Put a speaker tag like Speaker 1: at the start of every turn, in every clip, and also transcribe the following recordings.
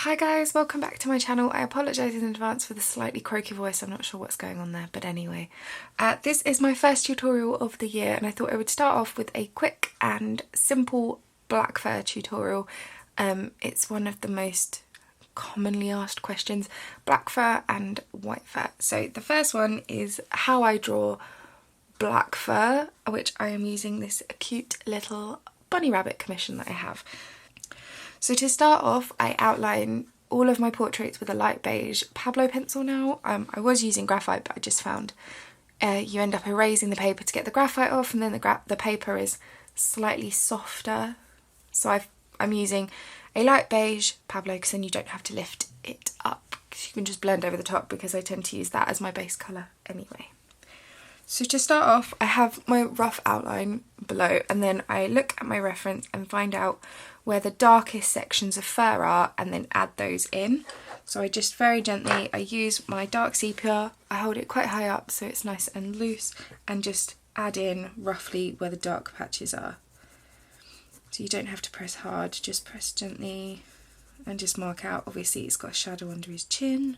Speaker 1: Hi guys, welcome back to my channel. I apologise in advance for the slightly croaky voice, I'm not sure what's going on there, but anyway. This is my first tutorial of the year and I thought I would start off with a quick and simple black fur tutorial. It's one of the most commonly asked questions, black fur and white fur. So the first one is how I draw black fur, which I am using this cute little bunny rabbit commission that I have. So to start off, I outline all of my portraits with a light beige Pablo pencil now. I was using graphite, but I just found you end up erasing the paper to get the graphite off, and then the paper is slightly softer. So I'm using a light beige Pablo because then you don't have to lift it up. You can just blend over the top because I tend to use that as my base colour anyway. So to start off, I have my rough outline below, and then I look at my reference and find out where the darkest sections of fur are and then add those in. So I just very gently, I use my dark sepia, I hold it quite high up so it's nice and loose, and just add in roughly where the dark patches are. So you don't have to press hard, just press gently and just mark out. Obviously it's got a shadow under his chin,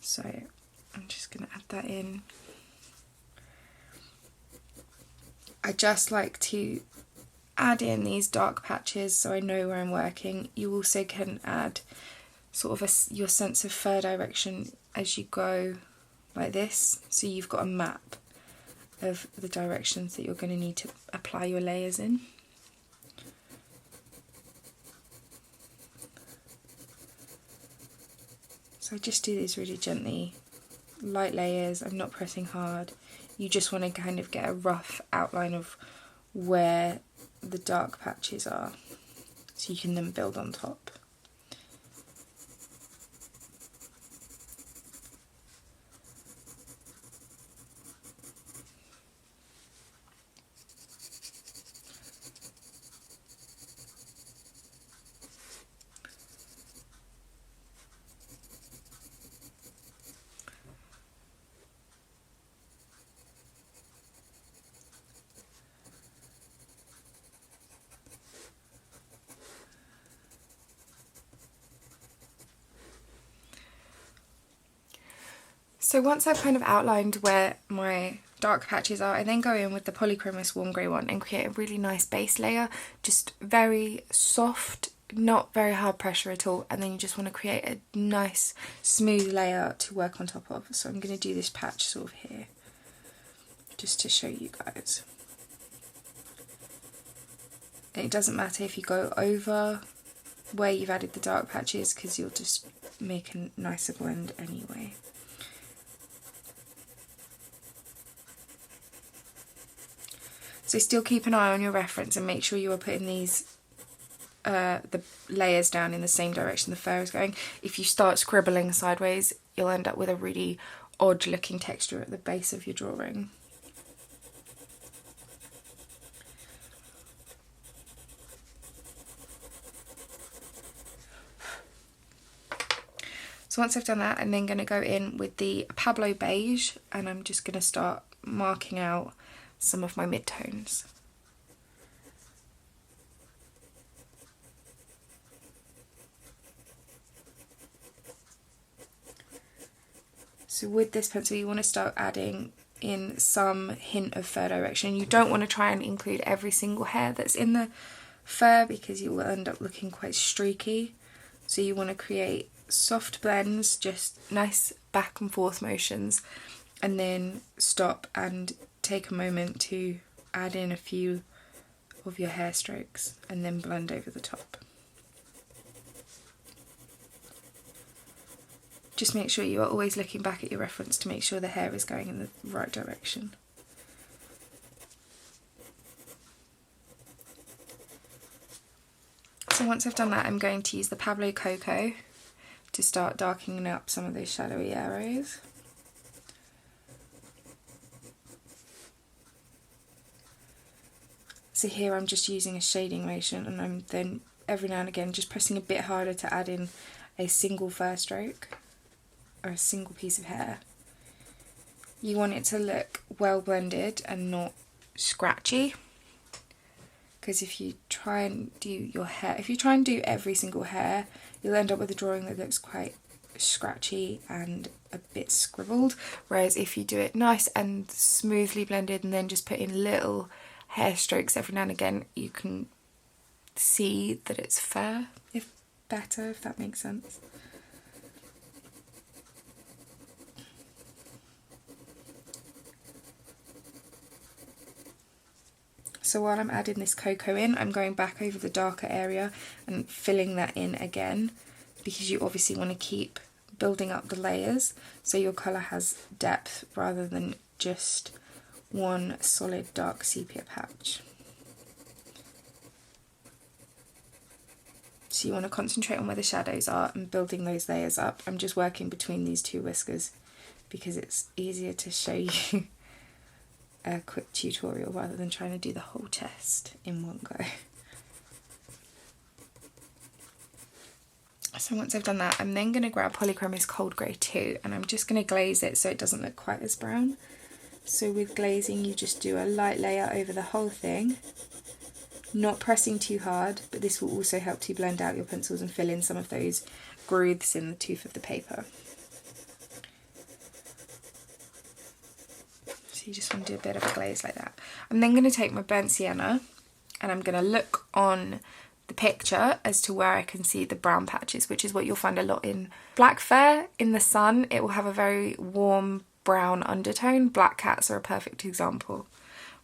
Speaker 1: so I'm just going to add that in. I just like to add in these dark patches so I know where I'm working. You also can add sort of your sense of fur direction as you go like this, so you've got a map of the directions that you're going to need to apply your layers in. So I just do these really gently, light layers. I'm not pressing hard. You just want to kind of get a rough outline of where the dark patches are, so you can then build on top. So once I've kind of outlined where my dark patches are, I then go in with the Polychormos warm grey one and create a really nice base layer, just very soft, not very hard pressure at all, and then you just want to create a nice smooth layer to work on top of. So I'm going to do this patch sort of here, just to show you guys. And it doesn't matter if you go over where you've added the dark patches because you'll just make a nicer blend anyway. So still keep an eye on your reference and make sure you are putting these the layers down in the same direction the fur is going. If you start scribbling sideways, you'll end up with a really odd looking texture at the base of your drawing. So once I've done that, I'm then going to go in with the Pablo beige and I'm just going to start marking out some of my midtones. So with this pencil you want to start adding in some hint of fur direction. You don't want to try and include every single hair that's in the fur because you will end up looking quite streaky. So you want to create soft blends, just nice back and forth motions, and then stop and take a moment to add in a few of your hair strokes and then blend over the top. Just make sure you are always looking back at your reference to make sure the hair is going in the right direction. So once I've done that, I'm going to use the Pablo Cocoa to start darkening up some of those shadowy areas. So here I'm just using a shading motion and I'm then every now and again just pressing a bit harder to add in a single fur stroke or a single piece of hair. You want it to look well blended and not scratchy, because if you try and do your hair, if you try and do every single hair, you'll end up with a drawing that looks quite scratchy and a bit scribbled, whereas if you do it nice and smoothly blended and then just put in little hair strokes every now and again, you can see that it's fair, if that makes sense. So while I'm adding this cocoa in, I'm going back over the darker area and filling that in again, because you obviously want to keep building up the layers so your colour has depth rather than just one solid dark sepia patch. So you want to concentrate on where the shadows are and building those layers up. I'm just working between these two whiskers because it's easier to show you a quick tutorial rather than trying to do the whole test in one go. So once I've done that, I'm then going to grab Polychormos Cold Grey 2 and I'm just going to glaze it so it doesn't look quite as brown. So with glazing you just do a light layer over the whole thing, not pressing too hard, but this will also help to blend out your pencils and fill in some of those grooves in the tooth of the paper. You just want to do a bit of a glaze like that. I'm then going to take my burnt sienna and I'm going to look on the picture as to where I can see the brown patches, which is what you'll find a lot in black fur. In the sun it will have a very warm brown undertone. Black cats are a perfect example.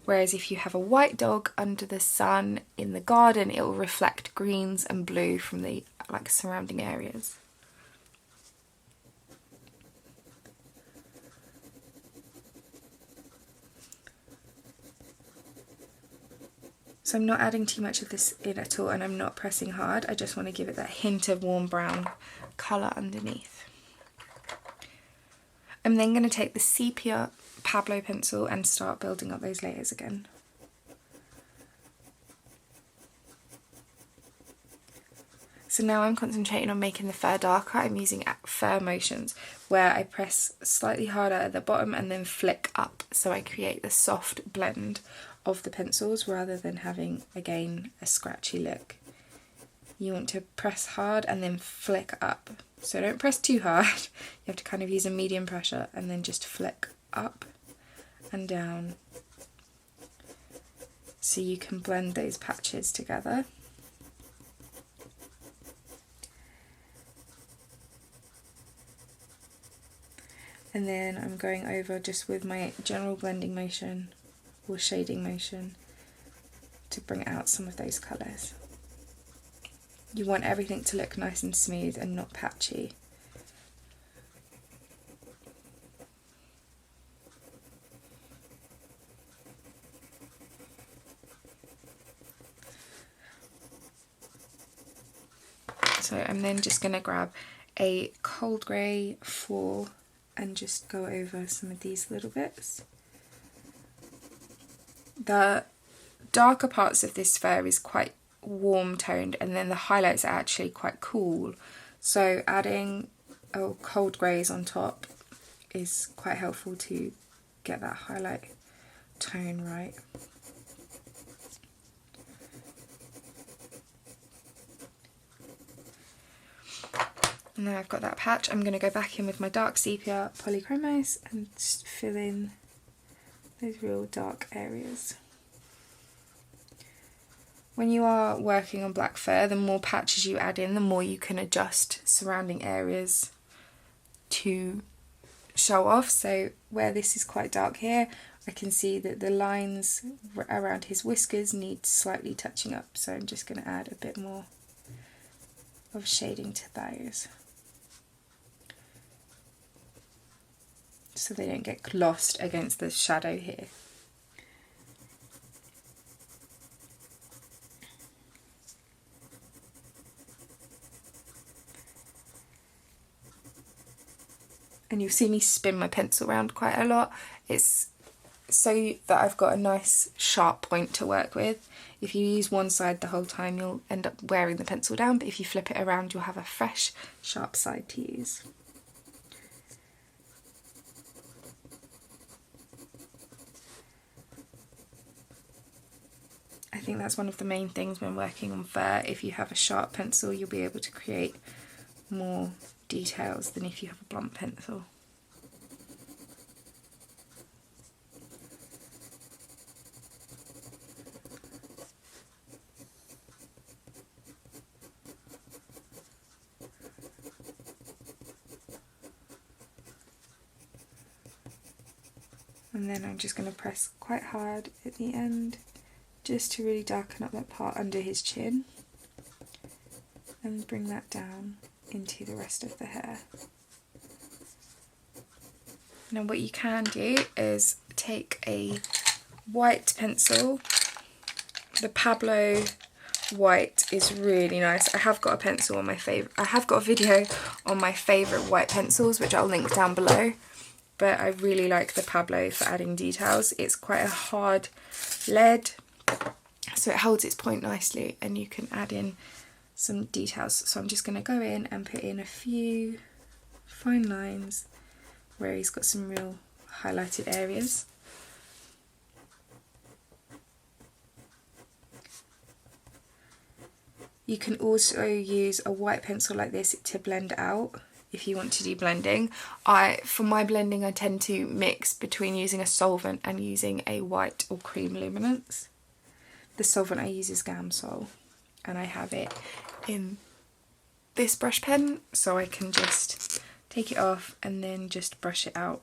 Speaker 1: Whereas if you have a white dog under the sun in the garden, it will reflect greens and blue from the surrounding areas. So I'm not adding too much of this in at all and I'm not pressing hard. I just want to give it that hint of warm brown colour underneath. I'm then going to take the sepia Pablo pencil and start building up those layers again. So now I'm concentrating on making the fur darker. I'm using fur motions where I press slightly harder at the bottom and then flick up, so I create the soft blend of the pencils rather than having, again, a scratchy look. You want to press hard and then flick up. So don't press too hard, you have to kind of use a medium pressure and then just flick up and down so you can blend those patches together. And then I'm going over just with my general blending motion or shading motion to bring out some of those colours. You want everything to look nice and smooth and not patchy. So I'm then just going to grab a cold grey 4 and just go over some of these little bits. The darker parts of this fur is quite warm toned and then the highlights are actually quite cool. So adding cold greys on top is quite helpful to get that highlight tone right. And now I've got that patch, I'm going to go back in with my dark sepia Polychormos and just fill in those real dark areas. When you are working on black fur, the more patches you add in, the more you can adjust surrounding areas to show off. So where this is quite dark here, I can see that the lines around his whiskers need slightly touching up. So I'm just going to add a bit more of shading to those, so they don't get lost against the shadow here. And you'll see me spin my pencil around quite a lot. It's so that I've got a nice sharp point to work with. If you use one side the whole time, you'll end up wearing the pencil down, but if you flip it around, you'll have a fresh, sharp side to use. I think that's one of the main things when working on fur. If you have a sharp pencil, you'll be able to create more details than if you have a blunt pencil. And then I'm just going to press quite hard at the end just to really darken up that part under his chin and bring that down into the rest of the hair. Now what you can do is take a white pencil. The Pablo white is really nice. I have got a pencil on my favourite, I have got a video on my favourite white pencils, which I'll link down below. But I really like the Pablo for adding details. It's quite a hard lead, so it holds its point nicely and you can add in some details. So I'm just going to go in and put in a few fine lines where he's got some real highlighted areas. You can also use a white pencil like this to blend out if you want to do blending. For my blending, I tend to mix between using a solvent and using a white or cream luminance. The solvent I use is Gamsol, and I have it in this brush pen, so I can just take it off and then just brush it out,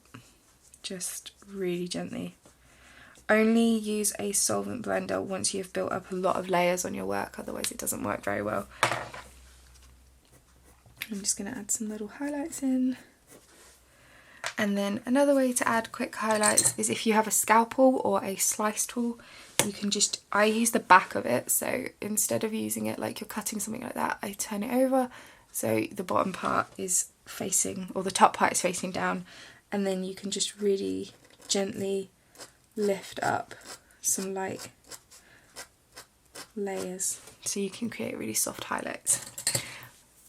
Speaker 1: just really gently. Only use a solvent blender once you've built up a lot of layers on your work, otherwise it doesn't work very well. I'm just going to add some little highlights in. And then another way to add quick highlights is if you have a scalpel or a slice tool, you can just, I use the back of it, so instead of using it like you're cutting something like that, I turn it over so the bottom part is facing, or the top part is facing down, and then you can just really gently lift up some light layers so you can create really soft highlights.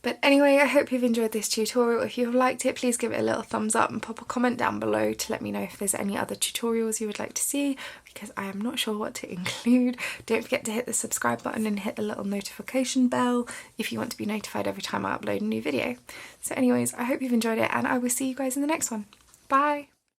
Speaker 1: But anyway, I hope you've enjoyed this tutorial. If you've liked it, please give it a little thumbs up and pop a comment down below to let me know if there's any other tutorials you would like to see, because I am not sure what to include. Don't forget to hit the subscribe button and hit the little notification bell if you want to be notified every time I upload a new video. So anyways, I hope you've enjoyed it and I will see you guys in the next one. Bye!